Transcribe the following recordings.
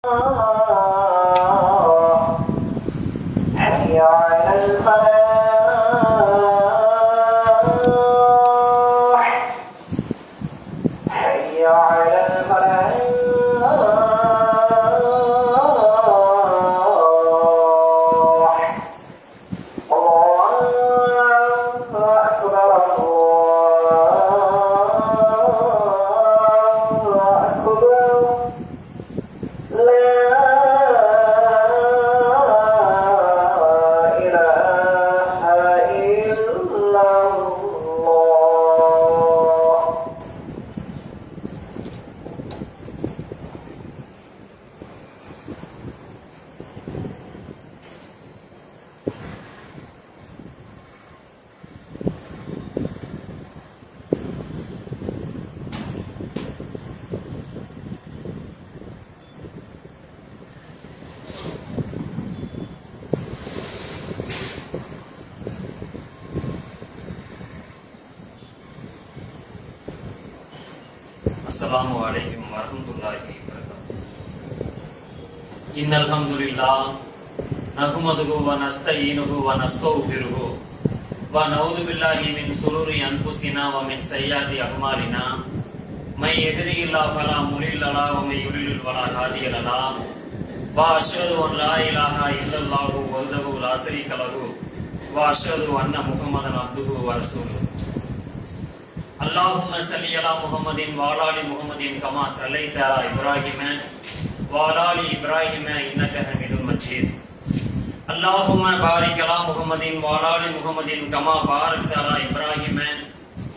حي على الفلاح حي على الفلاح अस्सलामु अलैकुम वरहमतुल्लाहि वबरकातुहू। इन्नल हम्दुलिल्लाह नहमदुहु व नस्तईनुहु व नस्तगफिरुहु व नऊज़ु बिल्लाहि मिन शुरूरि अनफुसिना व मिन सय्यिआति अअमालिना मै यहदिहिल्लाहु फला मुदिल्ल लहु व मै युद्लिल फला हादिय लहु व अशहदु अन ला इलाहा इल्लल्लाहु वहदहु ला शरीक लहु व अशहदु अन्न मुहम्मदन अब्दुहु व रसूलुहु। अल्लाहुम्मा सल्लि अला मुहम्मदिन व अला आलि मुहम्मदिन कमा सल्लैता अला इब्राहीम व अला आलि इब्राहीम इन्नका हमीदुम मजीद। अल्लाहुम्मा बारिक अला मुहम्मदिन व अला आलि मुहम्मदिन कमा बारकता अला इब्राहीम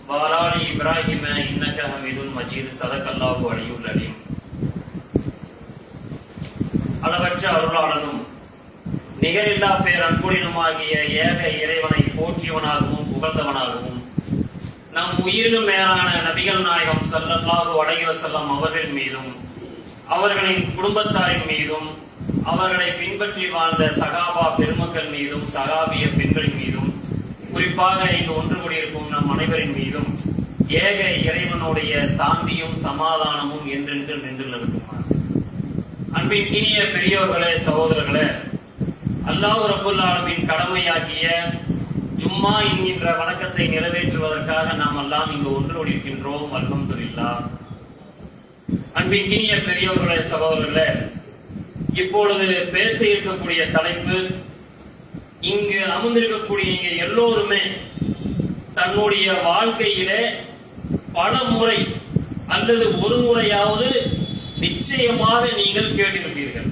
व अला आलि इब्राहीम इन्नका हमीदुम मजीद। सदकल्लाहु अलियुल अलीम। அளவற்ற அருளாளனும் நிகரில்லா பேர் அன்புடனுமாகிய ஏக இறைவனை போற்றியவனாகவும் புகழ்ந்தவனாகவும் நம் உயிரிலும் மேலான நபிகள் நாயகம் ஸல்லல்லாஹு அலைஹி வஸல்லம் அவர்கள் மீதும் அவர்களின் குடும்பத்தாரின் மீதும் அவர்களை பின்பற்றி வாழ்ந்த சகாபா பெருமக்கள் மீதும் சகாபிய பெண்களின் மீதும் குறிப்பாக இங்கு ஒன்று கூடியிருக்கும் நம் அனைவரின் மீதும் ஏக இறைவனுடைய சாந்தியும் சமாதானமும் என்றென்று நின்று நிற்குமாறு. அன்பின் இனிய பெரியோர்களே, சகோதரர்களே, அல்லாஹ் ரப்புல் ஆலமீன் கடமையாக்கிய ஜும்மா என்கின்ற வணக்கத்தை நிறைவேற்றுவதற்காக நாம் எல்லாம் இங்கு ஒன்று கூடியிருக்கின்றோம். அல்ஹம்துலில்லாஹ். அன்பின் இனிய பெரியோர்களே, சகோதரர்களே, இப்பொழுது பேச இருக்கக்கூடிய தலைப்பு, இங்கு அமர்ந்திருக்கக்கூடிய நீங்க எல்லோருமே தன்னுடைய வாழ்க்கையிலே பல முறை அல்லது ஒரு முறையாவது நிச்சயமாக நீங்கள் கேட்டிருப்பீர்கள்.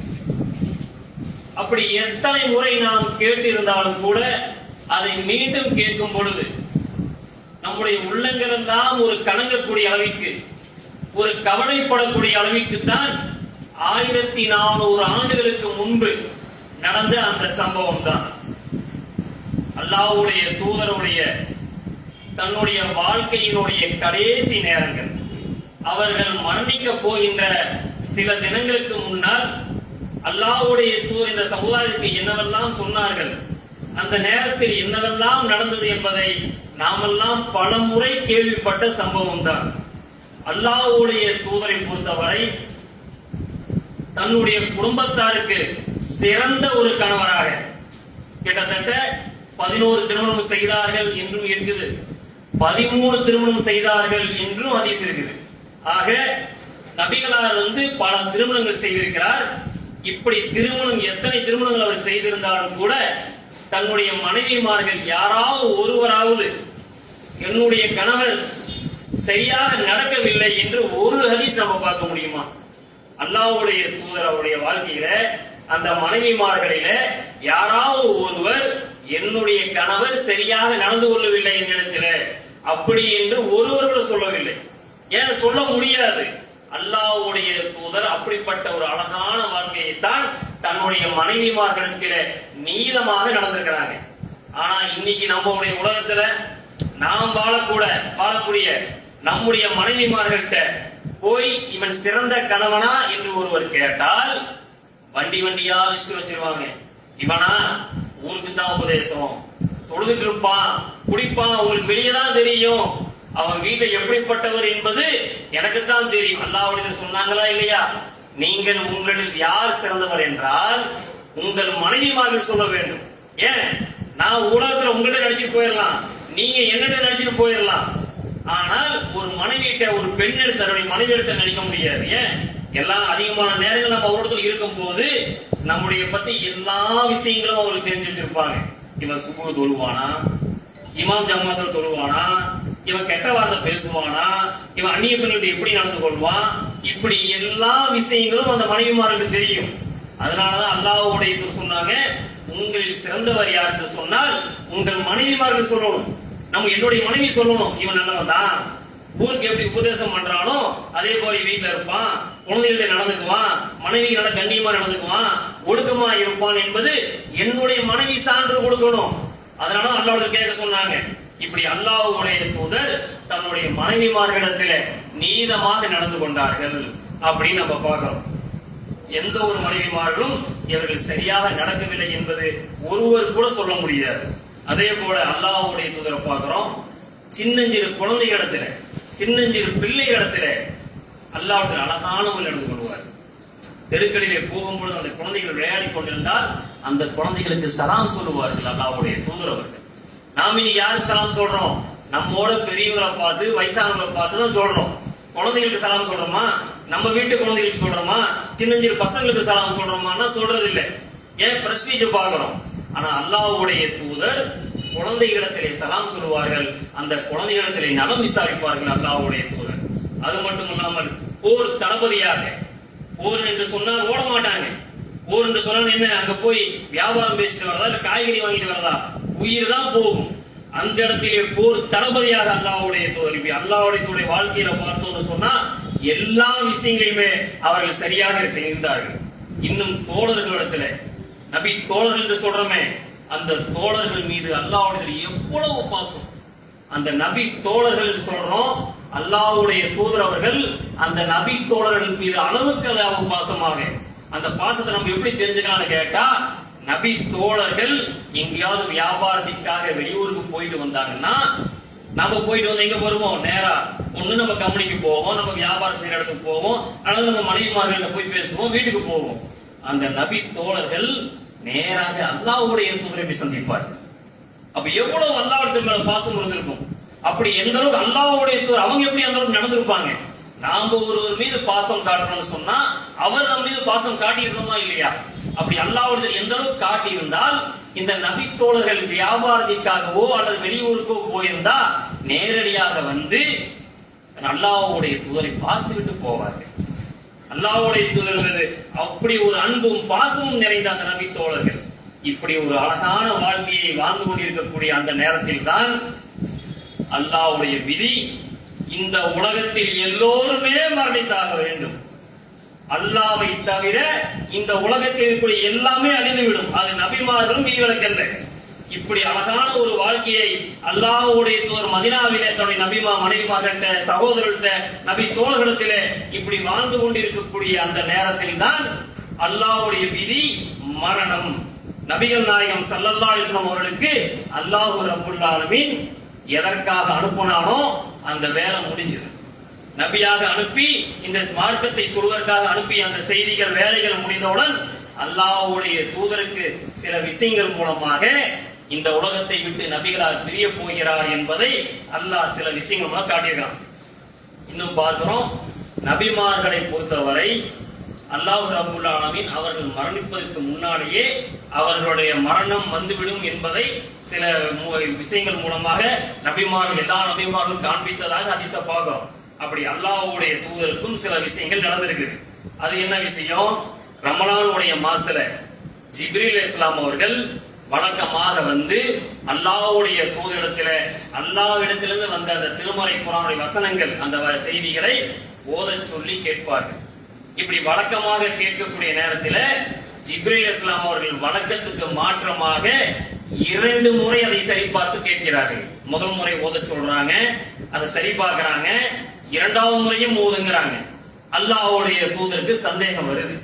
அப்படி எத்தனை முறை நாம் கேட்டிருந்தாலும் கூட அதை மீண்டும் கேட்கும் பொழுது நம்முடைய உள்ளங்கள் எல்லாம் ஒரு கலங்கக்கூடிய அளவிற்கு, ஒரு கவலைப்படக்கூடிய அளவிற்கு தான் 1400 ஆண்டுகளுக்கு முன்பு நடந்த அந்த சம்பவம் தான். அல்லாஹ்வுடைய தூதருடைய தன்னுடைய வாழ்க்கையினுடைய கடைசி நேரங்கள், அவர்கள் மரணிக்க போகின்ற சில தினங்களுக்கு முன்னால் அல்லாஹ்வுடைய தூதர் இந்த சமுதாயத்துக்கு என்னவெல்லாம் சொன்னார்கள், அந்த நேரத்தில் என்னவெல்லாம் நடந்தது என்பதை நாமெல்லாம் பல முறை கேள்விப்பட்ட சம்பவம் தான். அல்லாஹ்வுடைய தூதரை பொறுத்தவரை தன்னுடைய குடும்பத்தாருக்கு சிறந்த ஒரு கணவராக கிட்டத்தட்ட 11 திருமணம் செய்தார்கள் என்றும் இருக்குது, 13 திருமணம் செய்தார்கள் என்றும் ஹதீஸ் இருக்குது. ஆக நபிகளார் பல திருமணங்கள் செய்திருக்கிறார். இப்படி திருமணம் எத்தனை திருமணங்கள் அவர் செய்திருந்தாலும் கூட தன்னுடைய மனைவிமார்கள் யாராவது ஒருவராவது என்னுடைய கணவர் சரியாக நடக்கவில்லை என்று ஒரு ஹதீஸ் நம்ம பார்க்க முடியுமா? அல்லாஹ்வுடைய தூதர் அவருடைய வாழ்க்கையில அந்த மனைவிமார்களில யாராவது ஒருவர் என்னுடைய கணவர் சரியாக நடந்து கொள்ளவில்லை என்னிடத்துல அப்படி என்று ஒருவர் சொல்லவில்லை. ஏன் சொல்ல முடியாது? அல்லாஹ்வுடைய தூதர் அப்படிப்பட்ட ஒரு அழகான வாழ்க்கையைத்தான் தன்னுடைய மனைவிமார்களிடத்தில நீளமாக நடந்திருக்கிறாங்க. ஆனா இன்னைக்கு நம்மளுடைய உலகத்துல நாம் வாழக்கூடிய நம்முடைய மனைவிமார்கள்ட்ட போய் இவன் சிறந்த கணவனா என்று ஒருவர் கேட்டால் வண்டியா லிஸ்ட் வச்சிருவாங்க. இவனா ஊருக்கு தான் உபதேசம், தொழுதுட்டு இருப்பான், குடிப்பான், உங்களுக்கு வெளியே தான் தெரியும், அவன் வீட்டை எப்படிப்பட்டவர் என்பது எனக்கு தான் தெரியும். அல்லாஹ்வுடைய சொன்னாங்களா இல்லையா? நீங்கள் உங்களில் யார் சிறந்தவர் என்றால் உங்கள் மனைவிமார்கள் சொல்ல வேண்டும். ஏன், நான் உலகத்துல உங்கள்ட்ட நடிச்சுட்டு போயிடலாம், நீங்க என்னட்ட நடிச்சுட்டு போயிடலாம். ஆனால் ஒரு மனைவியிட்ட, ஒரு பெண் எடுத்த தன்னுடைய மனைவி எடுத்த நடிக்க முடியாது. ஏன், எல்லாம் அதிகமான நேரங்கள் நம்ம அவரிடத்துல இருக்கும் போது நம்முடைய பத்தி எல்லா விஷயங்களும் அவங்களுக்கு தெரிஞ்சு வச்சிருப்பாங்க. இவன் சுபு தொழுவானா, இமாம் ஜமாத்தில் தொழுவானா, இவன் கெட்ட வார்த்தை பேசுவானா, இவன் அந்நிய பெண்களுக்கு எப்படி நடந்து கொள்வான், இப்படி எல்லா விஷயங்களும் அந்த மனைவிமார்களுக்கு தெரியும். அதனாலதான் அல்லாஹ்வுடைய தூதர் சொன்னாங்க, உங்களில் சிறந்தவர் யார் என்று சொன்னால் உங்கள் மனைவிமார்கள் சொல்லணும். நம்ம என்னுடைய மனைவி சொல்லணும், இவன் நல்லவன் தான், ஊருக்கு எப்படி உபதேசம் பண்றானோ அதே போல வீட்டுல இருப்பான், குழந்தைகளை நடந்துக்குவான், மனைவி நல்ல கண்ணியமா நடந்துக்குவான், ஒழுக்கமா இருப்பான் என்பது என்னுடைய மனைவி சான்று கொடுக்கணும். அதனால அல்லாஹ் கேட்க சொன்னாங்க. இப்படி அல்லாஹ்வுடைய தூதர் தன்னுடைய மனைவிமார்களிடத்தில் நீதமாக நடந்து கொண்டார்கள் அப்படின்னு நம்ம பார்க்கிறோம். எந்த ஒரு மனைவிமார்களும் இவர்கள் சரியாக நடக்கவில்லை என்பது ஒருவர் கூட சொல்ல முடியாது. அதே போல அல்லாஹ்வுடைய தூதரை பார்க்கிறோம், சின்னஞ்சிறு குழந்தைகளிடத்துல, சின்னஞ்சிறு பிள்ளைகளிடத்துல அல்லாஹ் அழகான நடந்து கொள்வார். தெருக்களிலே போகும்பொழுது அந்த குழந்தைகள் விளையாடி கொண்டிருந்தால் அந்த குழந்தைகளுக்கு சலாம் சொல்லுவார்கள் அல்லாஹ்வுடைய தூதர் அவர்கள். நாம இனி யாருக்கு சலாம் சொல்றோம்? நம்மோட பெரியவங்களை பார்த்து, வயசானவங்களை பார்த்து தான் சொல்றோம். குழந்தைகளுக்கு சலாம் சொல்றோமா? நம்ம வீட்டு குழந்தைகளுக்கு சொல்றோமா? சின்னஞ்சிறு பசங்களுக்கு சலாம் சொல்றோமான்னா சொல்றது இல்லை. ஏன், பிரஸ்டீஜ் பார்க்கிறோம். ஆனா அல்லாஹ்வுடைய தூதர் குழந்தைகளிடத்திலே சலாம் சொல்லுவார்கள், அந்த குழந்தைகளிடத்திலே நலம் விசாரிப்பார்கள் அல்லாஹ்வுடைய தூதர். அது மட்டும் இல்லாமல் போர் தளபதியாக, போர் என்று சொன்னால் ஓட மாட்டாங்க. போர் என்று சொன்னால் என்ன, அங்க போய் வியாபாரம் பேசிட்டு வரதா, இல்ல காய்கறி வாங்கிட்டு வரதா, உயிர் தான் போகும். அந்த இடத்திலே போர் தளபதியாக அல்லாஹ்வுடைய தூதர். இப்படி அல்லாஹ்வுடைய தூதருடைய வாழ்க்கையில பார்த்தோம்னு சொன்னா எல்லா விஷயங்களையுமே அவர்கள் சரியாக இருந்தார்கள். இன்னும் தோழர்களிடத்துல, நபி தோழர்கள் என்று சொல்றோமே, அந்த தோழர்கள் மீது அல்லாஹ்வுடைய எவ்வளவு பாசம். அந்த நபி தோழர்கள் என்று சொல்றோம், அல்லாஹ்வுடைய தூதர் அவர்கள் அந்த நபி தோழர்கள் மீது அளவுக்கு அளவு பாசமாக. அந்த பாசத்தை நம்ம எப்படி தெரிஞ்சுக்கலாம்னு கேட்டா, நபி தோழர்கள் எங்கேயாவது வியாபாரத்திற்காக வெளியூருக்கு போயிட்டு வந்தாங்கன்னா, நம்ம போயிட்டு வந்து எங்க வருவோம், நேரா ஒண்ணு நம்ம கம்பெனிக்கு போவோம், நம்ம வியாபாரம் செய்யற இடத்துக்கு போவோம், அல்லது நம்ம மனைவிமார்கள் போய் பேசுவோம், வீட்டுக்கு போவோம். அந்த நபி தோழர்கள் நேராக அல்லாஹ்வுடைய தூதரை போய் சந்திப்பார். அப்ப எவ்வளவு அல்லாஹ்வுடைய மேல பாசம் இருந்திருக்கும். அப்படி எந்த அளவுக்கு அல்லாஹ்வுடைய தூதர் அவங்க எப்படி அந்த அளவுக்கு நடந்திருப்பாங்க. நாம ஒருவர் மீது பாசம் காட்டணும்னு சொன்னா அவர் நம்ம மீது பாசம் காட்டியிருக்கணுமா இல்லையா? அப்படி அல்லாஹ்வுடைய எந்த அளவுக்கு காட்டி இருந்தால், இந்த நபி தோழர்கள் வியாபாரத்திற்காகவோ அல்லது வெளியூருக்கோ போயிருந்தா நேரடியாக வந்து அல்லாஹ்வுடைய தூதரை பார்த்து விட்டு போவார்கள். அல்லாஹ்வுடைய தூதர் அப்படி ஒரு அன்பும் பாசமும் நிறைந்த அந்த நபி தோழர்கள் இப்படி ஒரு அழகான வாழ்க்கையை வாழ்ந்து கொண்டிருக்கக்கூடிய அந்த நேரத்தில் தான் அல்லாஹ்வுடைய விதி, இந்த உலகத்தில் எல்லோருமே மரணித்தாக வேண்டும். அல்லாஹ்வை தவிர இந்த உலகத்தில் இருக்கிற எல்லாமே அழிந்துவிடும். அது நபிமார்களும் விதிவிலக்கல்ல. இப்படி அழகான ஒரு வாழ்க்கையை அல்லாஹ்வுடைய தூதர் மதீனாவிலே தன்னுடைய நபிமா மனைவிமார்கள்ட்ட, சகோதரர்கள்ட்ட, நபி தோழர்களிடத்திலே இப்படி வாழ்ந்து கொண்டிருக்கக்கூடிய அந்த நேரத்தில் தான் அல்லாஹ்வுடைய விதி மரணம். நபிகள் நாயகம் ஸல்லல்லாஹு அலைஹி வஸல்லம் அவர்களுக்கு அல்லாஹ் ரப்பல் ஆலமீன் எதற்காக அனுப்பினானோ அந்த வேலை முடிஞ்சது. நபியாக அனுப்பி இந்த மார்க்கத்தை சொல்வதற்காக அனுப்பி அந்த செய்திகள் வேலைகள் முடிந்தவுடன் அல்லாஹ்வுடைய தூதருக்கு சில விஷயங்கள் மூலமாக இந்த உலகத்தை விட்டு நபிகளால் பிரிய போகிறார் என்பதை அல்லாஹ் சில விஷயங்கள் மூலம் காட்டியிருக்கிறான். இன்னும் பார்க்கிறோம், நபிமார்களை பொறுத்தவரை அல்லாஹ் ரப்பல் ஆலமீன் அவர்கள் மரணிப்பதற்கு முன்னாலேயே அவர்களுடைய மரணம் வந்துவிடும் என்பதை சில விஷயங்கள் மூலமாக நபிமார்கள், எல்லா நபிமார்களும் காண்பித்ததாக ஹதீஸை பார்க்கிறோம். அப்படி அல்லாஹ்வுடைய தூதருக்கும் சில விஷயங்கள் நடந்திருக்குது. அது என்ன விஷயம்? ரமலானுடைய மாசத்துல ஜிப்ரீல் அலைஹிஸ்ஸலாம் அவர்கள் வழக்கமாக வந்து அல்லாஹ்வுடைய தூதரிடத்துல, அல்லாஹ்விடத்திலிருந்து வந்த அந்த திருமறை குர்ஆனுடைய வசனங்கள், அந்த செய்திகளை ஓதச் சொல்லி கேட்பார்கள். இப்படி வழக்கமாக கேட்கக்கூடிய நேரத்தில் ஜிப்ரீல் அலைஹிஸ்ஸலாம் அவர்கள் வழக்கத்துக்கு மாற்றமாக 2 முறை அதை சரிபார்த்து கேட்கிறார்கள். முதல் முறை ஓத சொல்றாங்க, அதை சரி பார்க்கறாங்க, 2வது முறையும் ஓதுங்கறாங்க. அல்லாஹ்வுடைய தூதருக்கு சந்தேகம் வருது.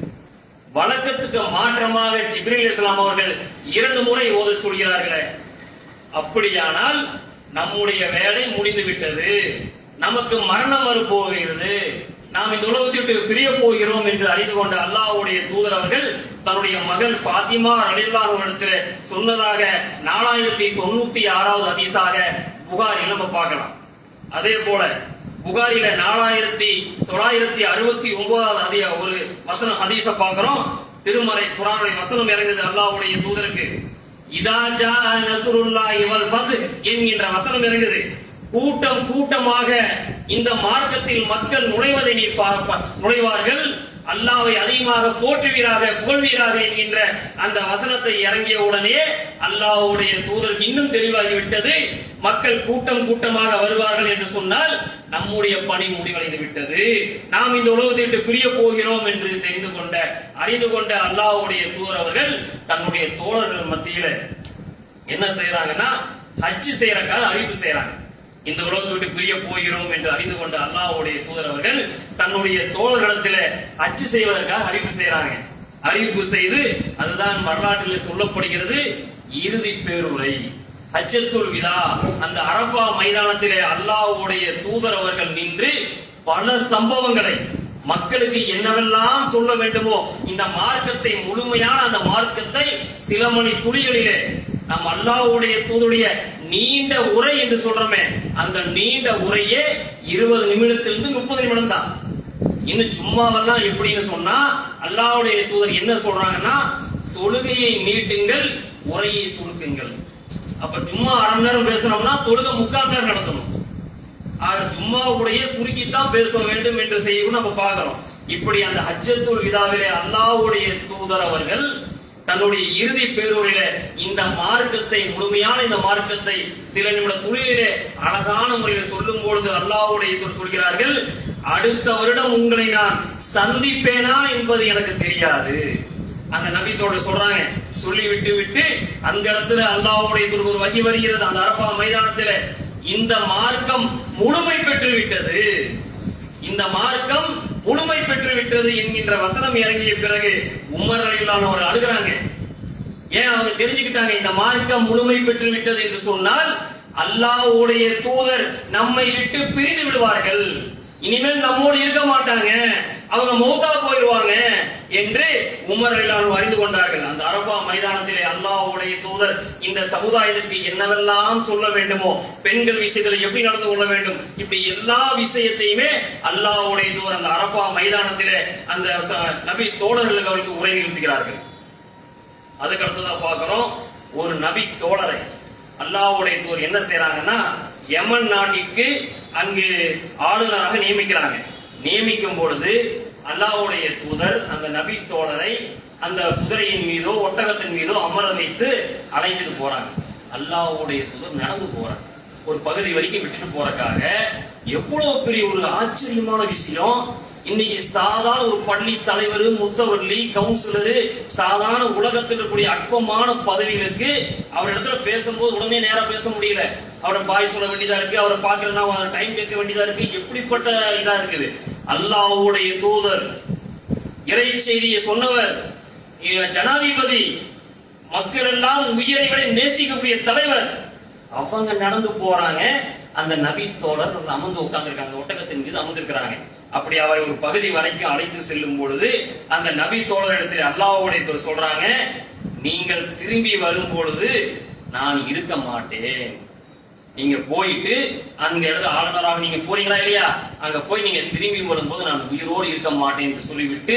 வழக்கத்துக்கு மாற்றமாக ஜிப்ரீல் அலைஹிஸ்ஸலாம் அவர்கள் 2 முறை ஓத சொல்கிறார்களே, அப்படியானால் நம்முடைய வேலை முடிந்து விட்டது, நமக்கு மரணம் வரப்போகிறது, நாம் இந்த உலகத்தை விட்டு பிரிய போகிறோம் என்று அறிந்து கொண்ட அல்லாஹ்வுடைய தூதர் அவர்கள் தன்னுடைய மகள் ஃபாத்திமா ரலியல்லாஹு அன்ஹா இடத்தில் சொன்னதாக 4096வது ஹதீஸாக புகாரில் நம்ம பார்க்கலாம். அதே போல புகாரில 4969வது ஒரு வசனம் ஹதீஸ பார்க்கிறோம். திருமறை குர்ஆனுடைய வசனம் இறங்குது அல்லாஹ்வுடைய தூதருக்கு. இதா ஜாஅ நஸ்ருல்லாஹி வல் ஃபத் என்கின்ற வசனம் இறங்குது. கூட்டம் கூட்டமாக இந்த மார்க்கத்தில் மக்கள் நுழைவதை நுழைவார்கள், அல்லாஹ்வை அதிகமாக போற்றுவீராக புகழ்வீராக என்கின்ற அந்த வசனத்தை இறங்கிய உடனே அல்லாஹ்வுடைய தூதருக்கு இன்னும் தெளிவாகிவிட்டது. மக்கள் கூட்டம் கூட்டமாக வருவார்கள் என்று சொன்னால் நம்முடைய பணி முடிவடைந்து விட்டது, நாம் இந்த உலகத்தை விட்டு பிரிய போகிறோம் என்று அறிந்து கொண்ட அல்லாஹ்வுடைய தூதர் அவர்கள் தன்னுடைய தோழர்கள் மத்தியில என்ன செய்யறாங்கன்னா ஹஜ் செய்யறதுக்காக அறிவிப்பு செய்யறாங்க. இந்த உலகத்தை விட்டு பிரிய போகிறோம் என்று அறிந்து கொண்ட அல்லாஹ்வுடைய தூதர் அவர்கள் தன்னுடைய தோழர்களிடத்தில் ஹஜ் செய்வதற்காக அறிவிப்பு செய்யறாங்க. அறிவிப்பு செய்து அதுதான் வரலாற்றில் சொல்லப்படுகிறது இறுதி பேருரை ஹஜ்ஜத்துல் விதா. அந்த அரஃபா மைதானத்திலே அல்லாஹ்வுடைய தூதர் அவர்கள் நின்று பல சம்பவங்களை மக்களுக்கு என்னவெல்லாம் சொல்ல வேண்டுமோ இந்த மார்க்கத்தை முழுமையான அந்த மார்க்கத்தை சில மணி துளிகளிலே நாம் அல்லாஹ்வுடைய தூதருடைய நீண்ட உரை என்று சொல்றோமே அந்த நீண்ட உரையே 20 நிமிடத்திலிருந்து 30 நிமிடம் தான். இன்னும் சும்மாவெல்லாம் எப்படின்னு சொன்னா அல்லாஹ்வுடைய தூதர் என்ன சொல்றாங்கன்னா தொழுகையை நீட்டுங்கள் உரையை சுருக்குங்கள். அப்ப சும்மா அரை மணி நேரம் பேசணும்னா தொழுகை 3/4 மணி நேரம் நடத்தணும். சும்மாவுடைய சுருக்கித்தான் பேச வேண்டும் என்று செய்யணும் நம்ம பார்க்கிறோம். இப்படி அந்த ஹஜ்ஜத்துல் விதாவிலே அல்லாஹ்வுடைய தூதர் அவர்கள் தன்னுடைய இறுதி பேரூரிலே இந்த மார்க்கத்தை முழுமையான இந்த மார்க்கத்தை சில நிமிட துளியிலே அழகான முறையில் சொல்லும் பொழுது அல்லாஹ்வுடைய தூதர் சொல்கிறார்கள், அடுத்த வருடம் உங்களை நான் சந்திப்பேனா என்பது எனக்கு தெரியாது. அந்த நபி தோழர் சொல்றாங்க. சொல்லி விட்டு அந்த இடத்துல அல்லாஹ்வுடைய தூதர் ஒரு வகி வருகிறது அந்த அரஃபா மைதானத்திலே, இந்த மார்க்கம் முழுமை பெற்று விட்டது, இந்த மார்க்கம் முழுமை பெற்று விட்டது என்கின்ற வசனம் இறங்கிய பிறகு உமர் ரலியல்லாஹு அன்ஹு அழுகிறாங்க. ஏன்? அவங்க தெரிஞ்சுக்கிட்டாங்க இந்த மார்க்கம் முழுமை பெற்று விட்டது என்று சொன்னால் அல்லாஹ்வுடைய தூதர் நம்மை விட்டு பிரிந்து விடுவார்கள், இனிமேல் நம்மோடு இருக்க மாட்டாங்க, அவங்க மௌத்தா போயிடுவாங்க என்று உமர் ரலியல்லாஹு அன்ஹு அறிந்து கொண்டார்கள். அந்த அரஃபா மைதானத்திலே அல்லாஹ்வுடைய தூதர் இந்த சமுதாயத்திற்கு என்னவெல்லாம் சொல்ல வேண்டுமோ, பெண்கள் விஷயத்தில் எப்படி நடந்து கொள்ள வேண்டும், இப்படி எல்லா விஷயத்தையுமே அல்லாஹ்வுடைய தூதர் அந்த அரஃபா மைதானத்திலே அந்த நபி தோழர்களுக்கு அவருக்கு உரை நிறுத்துகிறார்கள். அதுக்கு அடுத்ததா பார்க்கிறோம் ஒரு நபி தோழரை அல்லாஹ்வுடைய தூதர் என்ன செய்யறாங்கன்னா யமன் நாட்டிற்கு அங்கு ஆளுநராக நியமிக்கிறாங்க. நியமிக்கும் பொழுது அல்லாஹ்வுடைய தூதர் அந்த நபி தோழரை அந்த குதிரையின் மீதோ ஒட்டகத்தின் மீதோ அமர வைத்து அழைத்துட்டு போறாங்க. அல்லாஹ்வுடைய தூதர் நடந்து போறாங்க. ஒரு பகுதி வரைக்கும் விட்டுட்டு போறதுக்காக எவ்வளவு பெரிய ஒரு ஆச்சரியமான விஷயம். இன்னைக்கு சாதாரண ஒரு பள்ளி தலைவர், முத்தவள்ளி, கவுன்சிலரு, சாதாரண உலகத்தில் இருக்கக்கூடிய அற்பமான பதவிகளுக்கு அவரிடத்துல பேசும்போது உடனே நேரா பேச முடியல. அவரை பாய் சொல்ல வேண்டியதா இருக்கு, அவரை பார்க்கலன்னா டைம் கேட்க வேண்டியதா இருக்கு. எப்படிப்பட்ட இதா இருக்குது. அல்லாஹ்வுடைய தூதர், இறை செய்தியை சொன்னவர், ஜனாதிபதி, மக்கள் எல்லாம் உயிரை நேசிக்கக்கூடிய தலைவர், அவங்க நடந்து போறாங்க. அந்த நபி தோழர் அமர்ந்து உட்கார்ந்துருக்காங்க, ஒட்டகத்தின் மீது அமர்ந்திருக்கிறாங்க. அப்படி அவரை ஒரு பகுதி வரைக்கும் அழைத்து செல்லும் பொழுது அந்த நபி தோழர் இடத்தில் அல்லாஹ்வுடைய தூதர் சொல்றாங்க, நீங்கள் திரும்பி வரும் பொழுது நான் இருக்க மாட்டேன். நீங்க போயிட்டு அந்த இடத்துல ஆளுநராக நீங்க போறீங்களா இல்லையா, அங்க போய் நீங்க திரும்பி வரும்போது நான் உயிரோடு இருக்க மாட்டேன் என்று சொல்லிவிட்டு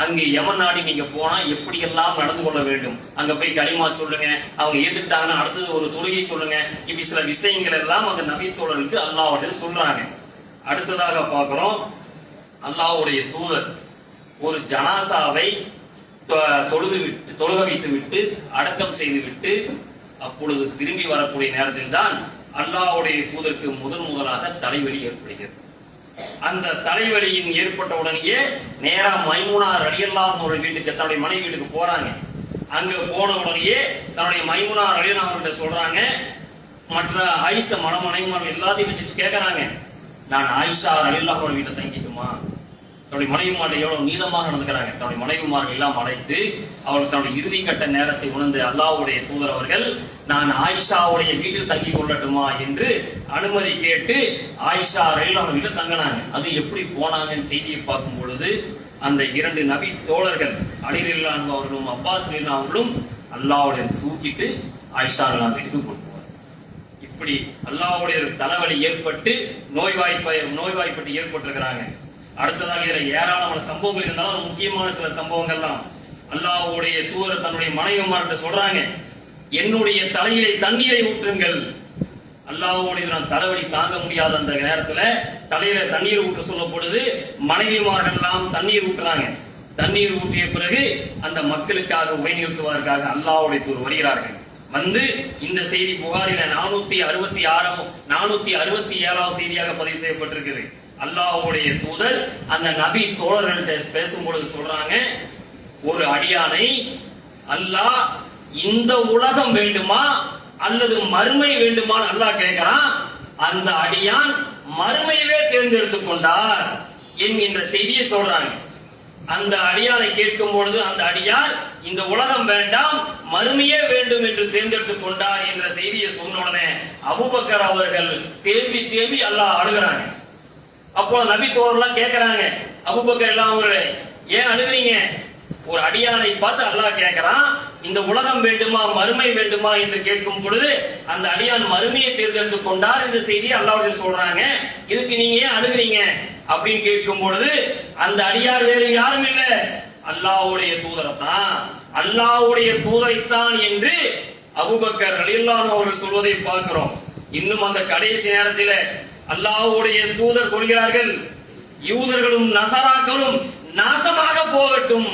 அங்க யமன் நாடி நீங்க போனா எப்படி எல்லாம் நடந்து கொள்ள வேண்டும், அங்க போய் களிமா சொல்லுங்க, அவங்க ஏத்துக்கிட்டாங்கன்னா அடுத்தது ஒரு தொழுகை சொல்லுங்க, இப்படி சில விஷயங்கள் எல்லாம் அந்த நபி தோழருக்கு அல்லாஹ்வுடைய சொல்றாங்க. அடுத்ததாக பார்க்கிறோம் அல்லாஹ்வுடைய தூதர் ஒரு ஜனாசாவை தொழுக வைத்து விட்டு அடக்கம் செய்து விட்டு அப்பொழுது திரும்பி வரக்கூடிய நேரத்தில் தான் அல்லாஹ்வுடைய தூதருக்கு முதலாக தலைவலி ஏற்படுகிறது. அந்த தலைவலியின் ஏற்பட்ட உடனேயே நேரா மைமூனா ரலியல்லாஹு அன்ஹா வீட்டுக்கு, தன்னுடைய மனைவி வீட்டுக்கு போறாங்க. அங்க போன உடனேயே தன்னுடைய மைமூனா ரலியல்லாஹு அன்ஹா சொல்றாங்க, மற்ற ஆயிஷா மனைவிமார்கள் எல்லாத்தையும் வச்சு கேட்கறாங்க, நான் ஆயிஷா ரலியல்லாஹு அன்ஹா வீட்டை தங்கிக்குமா, தன்னுடைய மனைவிமார்கள் எவ்வளவு நீதமாக நடந்துக்கிறாங்க. தன்னுடைய மனைவிமார்கள் எல்லாம் அழைத்து அவர்கள் தன்னுடைய இறுதி கட்ட நேரத்தை உணர்ந்து அல்லாஹ்வுடைய தூதர் அவர்கள், நான் ஆயிஷாவுடைய வீட்டில் தங்கி கொள்ளட்டுமா என்று அனுமதி கேட்டு ஆயிஷா ரலியல்லாஹு அன்ஹா வீட்டில் தங்கினாங்க. அது எப்படி போனாங்கன்னு செய்தியை பார்க்கும் பொழுது, அந்த இரண்டு நபி தோழர்கள் அலி ரலியல்லாஹு அன்ஹு அவர்களும் அப்பாஸ் ரலியல்லாஹு அவர்களும் அல்லாஹ்வுடைய தூக்கிட்டு ஆயிஷா ரலியல்லாஹு வீட்டுக்கு கொண்டு போனாங்க. இப்படி அல்லாஹ்வுடைய தலைவலி ஏற்பட்டு நோய்வாய்ப்பட்டு ஏற்பட்டிருக்கிறாங்க. அடுத்ததாக இதில் ஏராளமான சம்பவங்கள் இருந்தாலும் முக்கியமான சில சம்பவங்கள் தான். அல்லாஹ்வுடைய தூதர் தன்னுடைய மனைவிமார்கிட்ட சொல்றாங்க, என்னுடைய தலையிலே தண்ணீரை ஊற்றுங்கள். அல்லாஹ்வுடைய நான் தலைவலி தாங்க முடியாத அந்த நேரத்துல தலையில தண்ணீர் ஊற்ற சொல்லப்படுது. மனைவிமார்கள் எல்லாம் தண்ணீர் ஊற்றுறாங்க. தண்ணீர் ஊற்றிய பிறகு அந்த மக்களுக்காக உரை நிறுத்துவதற்காக அல்லாஹ்வுடைய தூதர் வருகிறார்கள். வந்து இந்த செய்தி புகாரில 467 செய்தியாக பதிவு செய்யப்பட்டிருக்கிறது. அல்லாஹ்வுடைய தூதர் அந்த நபி தோழர்கள்ட்ட பேசும்பொழுது சொல்றாங்க, ஒரு அடியானை அல்லாஹ் இந்த உலகம் வேண்டுமா அல்லது மறுமை வேண்டுமான்னு அல்லாஹ் கேட்கிறான். அந்த அடியான் மறுமையவே தேர்ந்தெடுத்துக் கொண்டார் என்கின்ற செய்தியை சொல்றாங்க. அந்த அடியானை கேட்கும் பொழுது அந்த அடியார் இந்த உலகம் வேண்டாம் மறுமையே வேண்டும் என்று தேர்ந்தெடுத்துக் கொண்டார் என்ற செய்தியை சொன்ன உடனே அபூபக்கர் அவர்கள் தேம்பி அல்லாஹ் அழுகிறாங்க. அப்போ நபி தோழர்லாம் கேட்கிறாங்க, அபூபக்கர் எல்லாம் அவர்களே ஏன் அழுகிறீங்க? ஒரு அடியானை பார்த்து அல்லாஹ் கேட்கிறான், இந்த உலகம் வேண்டுமா மறுமை வேண்டுமா என்று கேட்கும் பொழுது அந்த அடியான் மறுமையை தேர்ந்தெடுத்துக் கொண்டார் என்ற செய்தியை அல்லாஹ் சொல்றாங்க. இதுக்கு நீங்க ஏன் அழுகிறீங்க அப்படின்னு கேட்கும் பொழுது அந்த அடியார் வேறு யாரும் இல்ல, அல்லாஹ்வுடைய தூதரைத்தான், அல்லாஹ்வுடைய தூதரைத்தான் என்று அபூபக்கர் ரலியல்லாஹு அன்ஹு அவர்கள் சொல்வதை பார்க்கிறோம். இன்னும் அந்த கடைசி நேரத்தில் அல்லாஹ்வுடைய தூதர் சொல்கிறார்கள், யூதர்களும் நசராக்களும் நாசமாக போகட்டும்.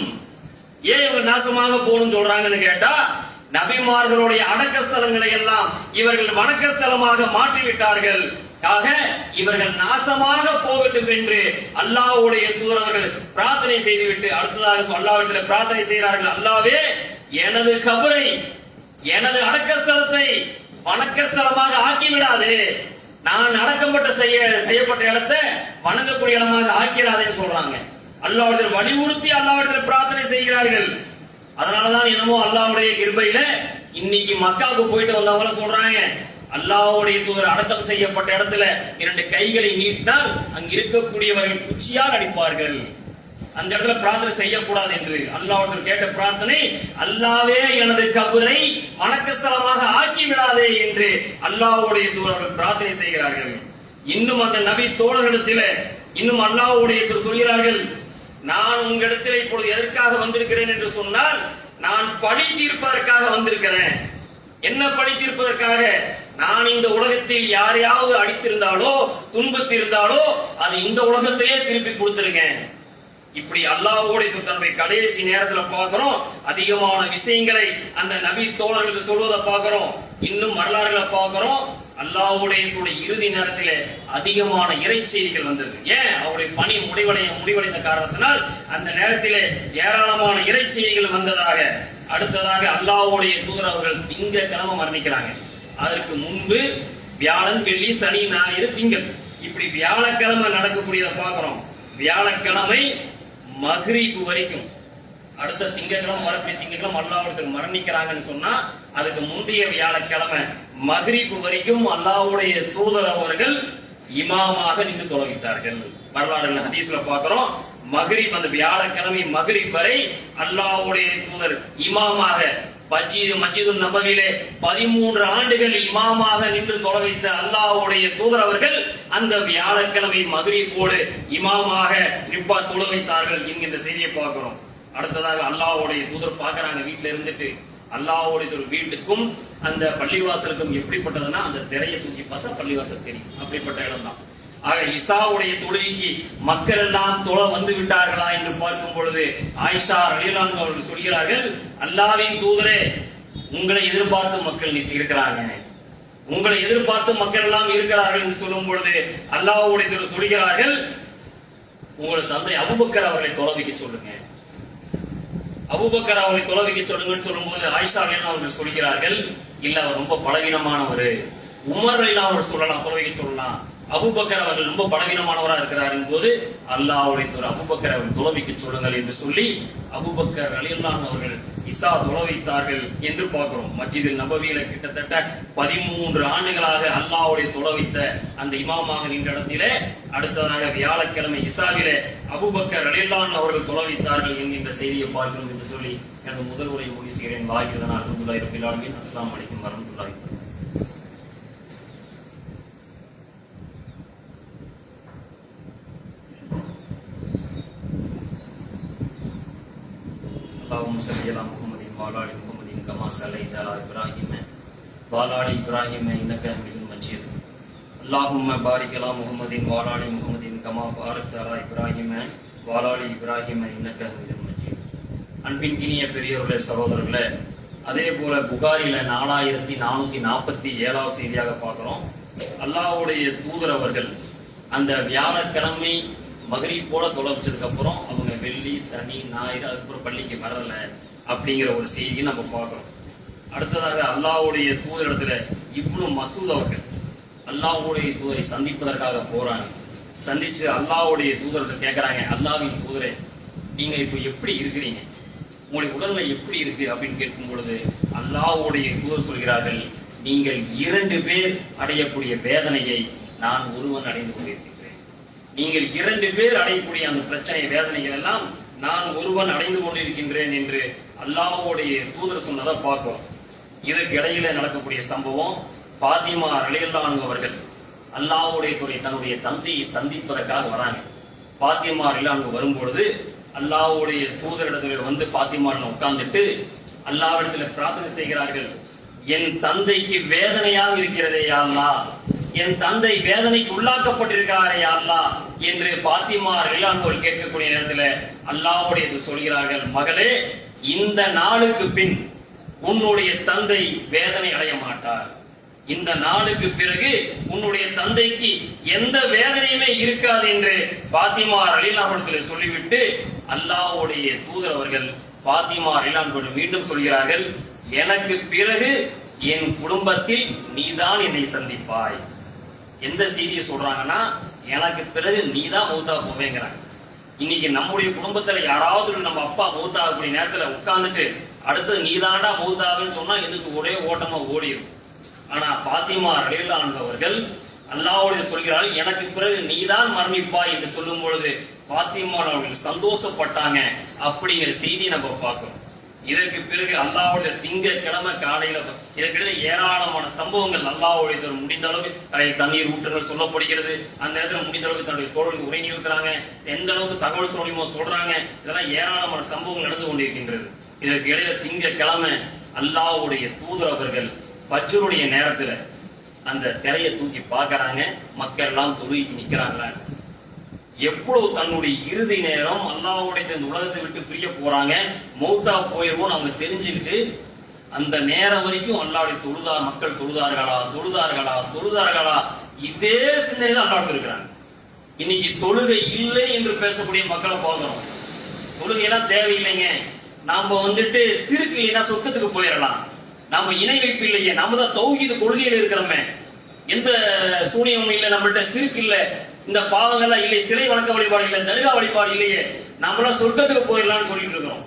ஏன் இவங்க நாசமாக போகணும் சொல்றாங்கன்னு கேட்டா, நபிமார்களுடைய அடக்க ஸ்தலங்களை எல்லாம் இவர்கள் வணக்க ஸ்தலமாக மாற்றிவிட்டார்கள். ஆக இவர்கள் நாசமாக போகட்டும் என்று அல்லாஹ்வுடைய தூதர் அவர்கள் பிரார்த்தனை செய்துவிட்டு அடுத்ததாக அல்லாஹ்விடத்தில் பிரார்த்தனை செய்கிறார்கள், அல்லாஹ்வே எனது கபரை எனது அடக்க ஸ்தலத்தை வணக்க ஸ்தலமாக ஆக்கி விடாதே, நான் அடக்கப்பட்ட செய்யப்பட்ட இடத்தை வணங்கக்கூடிய இடமாக ஆக்கிறாதேன்னு சொல்றாங்க. அல்லாஹ்விடத்தில் வலியுறுத்தி அல்லாஹ்விடத்தில் பிரார்த்தனை செய்கிறார்கள். அதனாலதான் என்னமோ அல்லாஹ்வுடைய கிருபையில இன்னைக்கு மக்காவுக்கு போயிட்டு வந்தவங்க சொல்றாங்க, அல்லாஹ்வுடைய தூதர் அடக்கம் செய்யப்பட்ட இடத்துல 2 கைகளை நீட்டினால் அங்க இருக்கக்கூடியவர்கள் குச்சியால் அடிப்பார்கள், அந்த இடத்துல பிரார்த்தனை செய்யக்கூடாது என்று அல்லாஹ்விடத்தில் கேட்ட பிரார்த்தனை, அல்லாஹ்வே எனது கபரை வணக்கஸ்தலமாக ஆக்கி விடாதே என்று அல்லாஹ்வுடைய தூதர் பிரார்த்தனை செய்கிறார்கள். இன்னும் அந்த நபி தோழர்களிடத்தில் இன்னும் அல்லாஹ்வுடைய தூதர் சொல்கிறார்கள், நான் உங்களிடத்தில் இப்பொழுது எதற்காக வந்திருக்கிறேன் என்று சொன்னால், நான் பழி தீர்ப்பதற்காக வந்திருக்கிறேன். என்ன பழி தீர்ப்பதற்காக? நான் இந்த உலகத்தில் யாரையாவது அடித்திருந்தாலோ துன்பத்திருந்தாலோ அது இந்த உலகத்திலே திருப்பி கொடுத்திருக்கேன். இப்படி அல்லாஹ்வுடைய தன்னுடைய கடைசி நேரத்தில் பார்க்கிறோம். அதிகமான விஷயங்களை அந்த நபி தோழர்களுக்கு சொல்வதை பார்க்கிறோம். இன்னும் வரலாறுகளை பார்க்கிறோம். அல்லாஹ்வுடைய இறுதி நேரத்தில் அதிகமான இறை செய்திகள் வந்தது. ஏன்? அவருடைய பணி முடிவடைந்த காரணத்தினால் அந்த நேரத்தில் ஏராளமான இறை செய்திகள் வந்ததாக. அடுத்ததாக அல்லாஹ்வுடைய தூதர் அவர்கள் திங்கட்கிழமை மரணிக்கிறாங்க. அதற்கு முன்பு வியாழன், வெள்ளி, சனி, ஞாயிறு, திங்கள் இப்படி வியாழக்கிழமை நடக்கக்கூடியதை பார்க்கிறோம். வியாழக்கிழமை மக்ரிப் வரைக்கும், அடுத்த திங்கட்கிழமை வரக்கூடிய திங்கட்கிழமை அல்லாஹ்வுடைய மரணிக்கிறாங்கன்னு சொன்னா அதுக்கு முந்தைய வியாழக்கிழமை மக்ரிப் வரைக்கும் அல்லாஹ்வுடைய தூதர் அவர்கள் இமாமாக நின்று தொழுகிட்டார்கள். வரலாறுல ஹதீஸ்ல பார்க்கிறோம். மக்ரிப் அந்த வியாழக்கிழமை மக்ரிப் வரை அல்லாஹ்வுடைய தூதர் இமாமாக மஸ்ஜிதுன் நபவியிலே 13 ஆண்டுகள் இமாமாக நின்று தொலைவைத்த அல்லாஹ்வுடைய தூதர் அவர்கள் அந்த வியாழக்கிழமை மக்ரிப்போடு இமாமாக நிப்பா தொலைவைத்தார்கள் என்கின்ற செய்தியை பார்க்கிறோம். அடுத்ததாக அல்லாஹ்வுடைய தூதர் பார்க்கறாங்க வீட்டில இருந்துட்டு, அல்லாஹ்வுடைய வீட்டுக்கும் அந்த பள்ளிவாசலுக்கும் எப்படிப்பட்டதுன்னா அந்த திரையை தூக்கி பார்த்தா பள்ளிவாசல் தெரியும், அப்படிப்பட்ட இடம் தான். ஆக இசாவுடைய தொழுகைக்கு மக்கள் எல்லாம் தொலை வந்து விட்டார்களா என்று பார்க்கும் பொழுது ஆயிஷா ரலியல்லாஹு அன்ஹா அவர்கள் சொல்கிறார்கள், அல்லாஹ்வின் தூதரே உங்களை எதிர்பார்த்து மக்கள் இருக்கிறாங்க, உங்களை எதிர்பார்த்து மக்கள் எல்லாம் இருக்கிறார்கள் என்று சொல்லும் பொழுது அல்லாஹ்வுடைய தூதர் சொல்கிறார்கள், உங்களோட தந்தை அபூபக்கர் அவர்களை தொலை வைக்க சொல்லுங்க, அபூபக்கர் அவர்களை தொலை வைக்க சொல்லுங்கன்னு சொல்லும் போது ஆயிஷா ரலியல்லாஹு அவர்கள் சொல்கிறார்கள், இல்ல அவர் ரொம்ப பலவீனமானவர், உமர் ரலியல்லாஹு அவர் சொல்லலாம், தொலை வைக்க சொல்லலாம், அபூபக்கர் அவர்கள் ரொம்ப பலவீனமானவராக இருக்கிறார் போது அல்லாஹ்வுடைய தூதர் அபூபக்கர் அவர்கள் தொலைவிக்கு சொல்லுங்கள் என்று சொல்லி அபூபக்கர் ரலியல்லாஹு அவர்கள் இசா தொலை வைத்தார்கள் என்று பார்க்கிறோம். மஸ்ஜிதுல் நபவியில கிட்டத்தட்ட 13 ஆண்டுகளாக அல்லாஹ்வுடைய தொலை வைத்த அந்த இமாமாக நின்ற இடத்திலே அடுத்ததாக வியாழக்கிழமை இசாவிலே அபூபக்கர் ரலியல்லாஹு அவர்கள் தொலை வைத்தார்கள் என்கின்ற செய்தியை பார்க்கிறோம் என்று சொல்லி எனது முதல் உரை முடிவு செய்கிறேன். வாகிரதனா அல்ஹம்துலில்லாஹி ரப்பில் ஆலமீன். அஸ்ஸலாமு அலைக்கும் வரஹ்மத்துல்லாஹி வபரகாத்துஹு. اللهم صل على محمد وعلى ال محمد كما صليت على ابراهيم وعلى ال ابراهيم انك حميد مجيد اللهم بارك على محمد وعلى ال محمد كما باركت على ابراهيم وعلى ال ابراهيم انك حميد مجيد. அன்பின் இனிய பெரியவர்களே, சகோதரர்களே, அதே போல புகாரில 4447 செய்தியாக பார்க்கிறோம். அல்லாஹ்வுடைய தூதர் அவர்கள் அந்த வியாழக்கிழமை மகரிப் போல தொலைச்சதுக்கு அப்புறம் அவங்க வெள்ளி சனி ஞாயிறு அதுக்கப்புறம் பள்ளிக்கு வரல அப்படிங்கிற ஒரு செய்தியை நம்ம பார்க்கிறோம். அடுத்ததாக அல்லாஹ்வுடைய தூதரிடத்துல இப்னு மசூத் அவர்கள் அல்லாஹ்வுடைய தூதரை சந்திப்பதற்காக போறாங்க. சந்திச்சு அல்லாஹ்வுடைய தூதர்கிட்ட கேட்கறாங்க, அல்லாஹ்வின் தூதரே, நீங்க இப்போ எப்படி இருக்கிறீங்க, உங்களுடைய உடல்நிலை எப்படி இருக்கு அப்படின்னு கேட்கும் பொழுது அல்லாஹ்வுடைய தூதர் சொல்கிறார்கள், நீங்கள் 2 பேர் அடையக்கூடிய வேதனையை நான் ஒருவன் அடைந்து கொண்டிருக்கிறேன். நீங்கள் 2 பேர் அடையக்கூடிய அந்த பிரச்சனை வேதனைகள் எல்லாம் நான் ஒருவன் அடைந்து கொண்டிருக்கின்றேன் என்று அல்லாஹ்வுடைய தூதர் சொன்னதை பார்க்கிறோம். இதுக்கு இடையில நடக்கக்கூடிய சம்பவம், பாத்திமா ரலியல்லாஹு அன்ஹா அவர்கள் அல்லாஹ்வுடைய துறை தன்னுடைய தந்தையை சந்திப்பதற்காக வராங்க. பாத்திமா ரலியல்லாஹு அன்ஹா வரும்பொழுது அல்லாஹ்வுடைய தூதரிடத்துல வந்து பாத்திமா உட்கார்ந்துட்டு அல்லாஹ்விடத்துல பிரார்த்தனை செய்கிறார்கள், என் தந்தைக்கு வேதனையாக இருக்கிறதே யா அல்லாஹ், என் தந்தை வேதனைக்கு உள்ளாக்கப்பட்டிருக்கிறாரே யா அல்லாஹ் என்று பாத்திமா ரலியல்லாஹு அன்ஹா கேட்கக்கூடிய நேரத்தில் அல்லாஹ்வுடைய சொல்கிறார்கள், மகளே, இந்த நாளுக்கு பின் உன்னுடைய தந்தை வேதனை அடைய மாட்டார். இந்த நாளுக்கு பிறகு உன்னுடைய தந்தைக்கு எந்த வேதனையுமே இருக்காது என்று பாத்திமா ரலியல்லாஹு அன்ஹா சொல்லிவிட்டு அல்லாஹ்வுடைய தூதர் அவர்கள் பாத்திமா ரலியல்லாஹு அன்ஹா மீண்டும் சொல்கிறார்கள், எனக்கு பிறகு என் குடும்பத்தில் நீதான் என்னை சந்திப்பாய். எந்த செய்தியை சொல்றாங்கன்னா, எனக்கு பிறகு நீதான் மௌத்தா போவேங்கிறாங்க. இன்னைக்கு நம்முடைய குடும்பத்துல யாராவது நம்ம அப்பா மௌத்தாகக்கூடிய நேரத்துல உட்கார்ந்துட்டு அடுத்தது நீதாண்டா மௌத்தாவேன்னு சொன்னா எந்திரிச்சு ஒரே ஓட்டமா ஓடிடும். ஆனா பாத்திமா ரலியல்லாஹு அன்ஹா அவர்கள் அல்லாஹ்வுடைய சொல்கிறார்கள், எனக்கு பிறகு நீதான் மரணிப்பாய் என்று சொல்லும் பொழுது பாத்திமா அவர்கள் சந்தோஷப்பட்டாங்க அப்படிங்கிற செய்தியை நம்ம பார்க்கிறோம். இதற்கு பிறகு அல்லாஹ்வுடைய திங்கட்கிழமை காலையில இதற்கிடையே ஏராளமான சம்பவங்கள் அல்லாஹ்வுடைய முடிந்த அளவுக்கு தலையில் தண்ணீர் ஊற்றுகள் சொல்லப்படுகிறது. அந்த நேரத்தில் முடிந்த அளவுக்கு தன்னுடைய தோழர்களுக்கு உரை நிறுத்துறாங்க, எந்த அளவுக்கு தகவல் சொல்லியுமோ சொல்றாங்க. இதெல்லாம் ஏராளமான சம்பவங்கள் நடந்து கொண்டிருக்கின்றது. இதற்கு இடையில திங்கட்கிழமை அல்லாஹ்வுடைய தூதர் அவர்கள் ஃபஜ்ருடைய நேரத்துல அந்த திரையை தூக்கி பார்க்கறாங்க, மக்கள் எல்லாம் தொழுகைக்கு நிக்கிறாங்களா, எவ்வளவு தன்னுடைய இறுதி நேரம் அல்லாஹ்வுடைய இந்த உலகத்தை விட்டு பிரிய போறாங்க, மௌத்தா போயிருவோம் அவங்க தெரிஞ்சுக்கிட்டு அந்த நேரம் வரைக்கும் அல்லாஹ்வுடைய மக்கள் தொழுதார்களா இதே சிந்தனையில அல்லாஹ் இருக்கிறாங்க. இன்னைக்கு தொழுகை இல்லை என்று பேசக்கூடிய மக்களை பார்க்கிறோம். தொழுகையெல்லாம் தேவையில்லைங்க, நாம சிறுக்கு இல்லைன்னா சொர்க்கத்துக்கு போயிடலாம், நாம இணை வைப்பு இல்லையே, நாம தான் தௌஹீத் கொள்கையில் இருக்கிறோமே, எந்த சூனியமும் இல்லை, நம்மள்ட்ட சிறுக்கு இல்லை, இந்த பாவங்கள்லாம் இல்லை, சிலை வணக்க வழிபாடு இல்லை, தர்கா வழிபாடு இல்லையே, நம்மளாம் சொர்க்கத்துக்கு போயிடலாம்னு சொல்லிட்டு இருக்கிறோம்.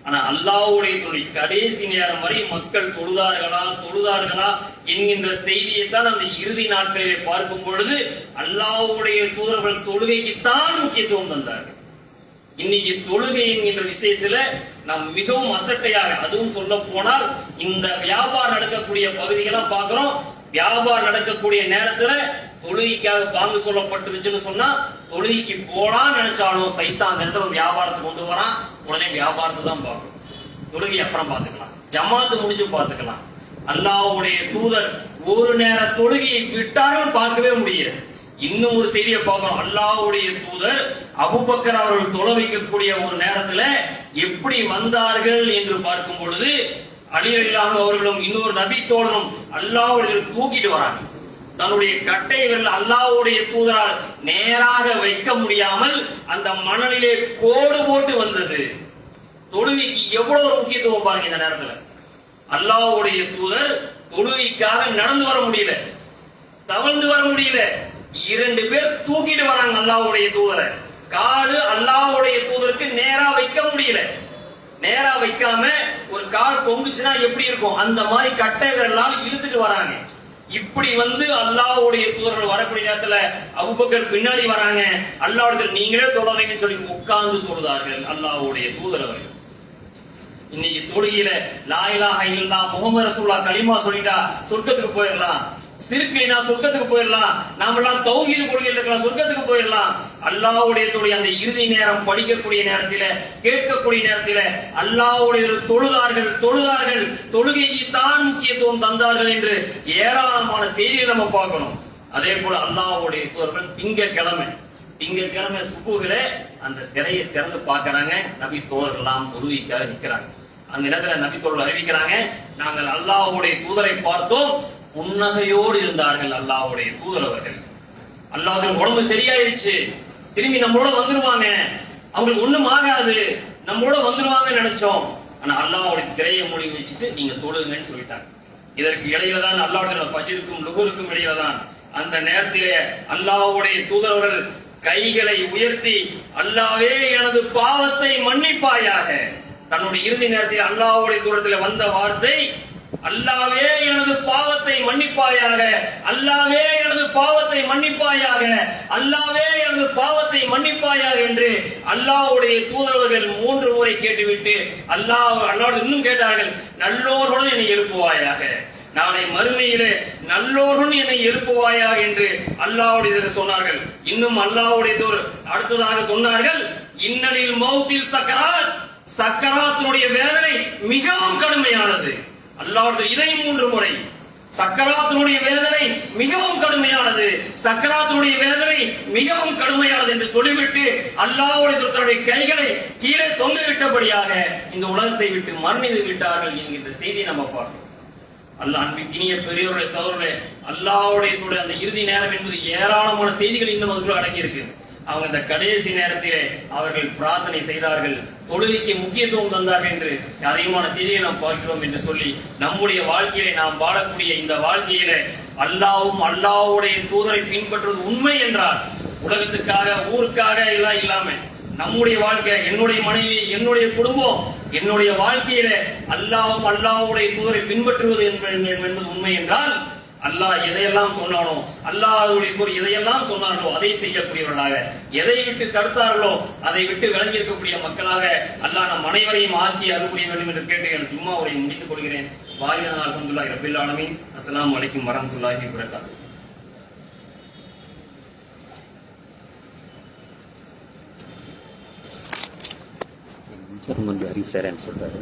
ஆனா அல்லாஹ்வுடைய கடைசி நேரம் வரை மக்கள் தொழுதார்களா என்கின்ற செய்தியை தான் அந்த இறுதி நாட்களிலே பார்க்கும் பொழுது அல்லாஹ்வுடைய தூதர்கள் தொழுகைக்குத்தான் முக்கியத்துவம் தந்தார்கள். இன்னைக்கு தொழுகை என்கின்ற விஷயத்துல நாம் மிகவும் அசட்டையாக, அதுவும் சொல்ல போனால் இந்த வியாபாரம் நடக்கக்கூடிய பகுதிகள்லாம் பார்க்கிறோம். வியாபாரம் நடக்கக்கூடிய நேரத்துல தொழுகைக்காக பாங்கு சொல்லப்பட்டுருச்சுன்னு சொன்னா தொழுகைக்கு போலான்னு நினைச்சாலும் சைத்தான் என்ற ஒரு வியாபாரத்துக்கு கொண்டு வரான். உடனே வியாபாரத்தை தான் பார்க்கணும், தொழுகை அப்புறம் பார்த்துக்கலாம், ஜமாத்து முடிஞ்சு பார்த்துக்கலாம். அல்லாஹ்வுடைய தூதர் ஒரு நேர தொழுகையை விட்டாலும் பார்க்கவே முடியாது. இன்னும் ஒரு செய்தியை பார்க்கிறோம், அல்லாஹ்வுடைய தூதர் அபூபக்கர் அவர்கள் தொழ வைக்கக்கூடிய ஒரு நேரத்துல எப்படி வந்தார்கள் என்று பார்க்கும் பொழுது அலி ரலியல்லாஹு அன்ஹு அவர்களும் இன்னொரு நபி தோழரும் அல்லாஹ்வுடைய தூக்கிட்டு வராங்க. தன்னுடைய கட்டைகள் அல்லாஹ்வுடைய தூதரால் நேராக வைக்க முடியாமல் அந்த மணலிலே கோடு போட்டு வந்தது. தொழுகைக்கு எவ்வளவு முக்கியத்துவம் பாருங்க. இந்த நேரத்துல அல்லாஹ்வுடைய தூதர் தொழுகைக்காக நடந்து வர முடியல, தவழ்ந்து வர முடியல, 2 பேர் தூக்கிட்டு வராங்க அல்லாஹ்வுடைய தூதரை. காலு அல்லாஹ்வுடைய தூதருக்கு நேரா வைக்க முடியல. நேரா வைக்காம ஒரு கால் பொங்குச்சுன்னா எப்படி இருக்கும், அந்த மாதிரி கட்டைகளால் இழுத்துட்டு வராங்க. இப்படி அல்லாஹ்வுடைய தூதர்கள் வரக்கூடிய நேரத்துல அபூபக்கர் பின்னாடி வராங்க. அல்லாஹ்வுடைய நீங்களே தொழுறீங்கன்னு சொல்லி உட்கார்ந்து தொழுதார்கள் அல்லாஹ்வுடைய தூதர் அவர்கள். இன்னைக்கு தொழுகையில லா இலாஹ இல்லல்லாஹ் முஹம்மது ரசூலுல்லாஹ் கலிமா சொல்லிட்டா சொர்க்கத்துக்கு போயிடலாம், சிறுக்கினா சொர்க்கத்துக்கு போயிடலாம், நாமெல்லாம் தௌஹீத் கொள்கையில் இருக்கலாம் சொர்க்கத்துக்கு போயிடலாம். அல்லாஹ்வுடைய தொழுகை அந்த இறுதி நேரம் படிக்கக்கூடிய நேரத்தில கேட்கக்கூடிய நேரத்தில அல்லாஹ்வுடைய தொழுதார்கள் தொழுகைக்கு தான் முக்கியத்துவம் தந்தார்கள் என்று ஏராளமான செய்திகளை நம்ம பார்க்கணும். அதே போல அல்லாஹ்வுடைய தூதர்கள் திங்கட்கிழமை சுபுகிலே அந்த திரையை திறந்து பார்க்கறாங்க. நபி தோழர்கள்லாம் தொழுகைக்காக நிற்கிறாங்க. அந்த நேரத்துல நபி தோழர்கள் அறிவிக்கிறாங்க, நாங்கள் அல்லாஹ்வுடைய தூதரை பார்த்தோம், புன்னகையோடு இருந்தார்கள் அல்லாஹ்வுடைய தூதர் அவர்கள். அல்லாஹ்வுடைய உடம்பு சரியாயிருச்சு, திரும்பி நம்மளோட வந்துருவாங்க, அவங்களுக்கு ஒண்ணும் ஆகாது, நம்மளோட வந்துருவாங்கன்னு நினைச்சோம். ஆனா அல்லாஹ்வுடைய திரையை மூடி வச்சுட்டு நீங்க தொழுங்கன்னு சொல்லிட்டாங்க. இதற்கு இடையில தான் அல்லாஹ்வுடைய ஃபஜ்ருக்கும் லுஹுருக்கும் இடையில தான் அந்த நேரத்திலே அல்லாஹ்வுடைய தூதரவர்கள் கைகளை உயர்த்தி அல்லாஹ்வே எனது பாவத்தை மன்னிப்பாயாக, தன்னுடைய இறுதி நேரத்தில் அல்லாஹ்வுடைய தூரத்தில் வந்த வார்த்தை அல்லாஹ்வே எனது பாவத்தை மன்னிப்பாயாக, அல்லாஹ்வே எனது பாவத்தை மன்னிப்பாயாக, அல்லாஹ்வே எனது பாவத்தை மன்னிப்பாயாக என்று அல்லாஹ்வுடைய தூதரவர்கள் 3 முறை கேட்டுவிட்டு அல்லாஹ் இன்னும் கேட்டார்கள், நல்லோருடன் என்னை எழுப்புவாயாக, நாளை மறுமையிலே நல்லோருடன் என்னை எழுப்புவாயாக என்று அல்லாஹ்வுடைய சொன்னார்கள். இன்னும் அல்லாஹ்வுடைய அடுத்ததாக சொன்னார்கள், இன்னலில் மௌத்தில் சக்கராத்தினுடைய வேதனை மிகவும் கடுமையானது. அல்லாஹ்வுடைய இதை 3 முறை சக்கராத்தினுடைய வேதனை மிகவும் கடுமையானது, சக்கராத்தினுடைய வேதனை மிகவும் கடுமையானது என்று சொல்லிவிட்டு அல்லாஹ்வுடைய கைகளை கீழே தொங்க விட்டபடியாக இந்த உலகத்தை விட்டு மரணித்து விட்டார்கள் என்கிற செய்தியை நம்ம பார்க்கிறோம். அல்லாஹ் அன்பிற்கினிய பெரியோருடைய சகோதரர்களே, அல்லாஹ்வுடைய அந்த இறுதி நேரம் என்பது ஏராளமான செய்திகள் இன்னும் அதுக்குள்ள அடங்கி இருக்கு. அவங்க இந்த கடைசி நேரத்திலே அவர்கள் பிரார்த்தனை செய்தார்கள், தொழுகைக்கு முக்கியத்துவம் தந்தார்கள் என்று அதிகமான செய்தியை நாம் பார்க்கிறோம் என்று சொல்லி நம்முடைய வாழ்க்கையிலே நாம் வாழக்கூடிய இந்த வாழ்க்கையில அல்லாஹ்வும் அல்லாஹ்வுடைய தூதரை பின்பற்றுவது உண்மை என்றால் உலகத்துக்காக ஊருக்காக எல்லாம் இல்லாம நம்முடைய வாழ்க்கை, என்னுடைய மனைவி, என்னுடைய குடும்பம், என்னுடைய வாழ்க்கையில அல்லாஹ்வும் அல்லாஹ்வுடைய தூதரை பின்பற்றுவது என்பது உண்மை என்றால் அல்லாஹ் எதையெல்லாம் சொன்னானோ, அல்லாஹ்வுடைய தூதர் எதையெல்லாம் சொன்னார்களோ அதை செய்யக்கூடியவர்களாக, எதை விட்டு தடுத்தார்களோ அதை விட்டு விலகி இருக்கக்கூடிய மக்களாக அல்லாஹ் நம் அனைவரையும் ஆக்கி அருள்புரிய வேண்டும் என்று கேட்டு என் ஜும்மா உரையை முடித்துக் கொள்கிறேன். வாயிலான அல்ஹம்துலில்லாஹி ரப்பில் ஆலமீன். அஸ்ஸலாமு அலைக்கும் வரஹ்மத்துல்லாஹி வபரகாத்துஹு. Arif Seren சொல்றாரு.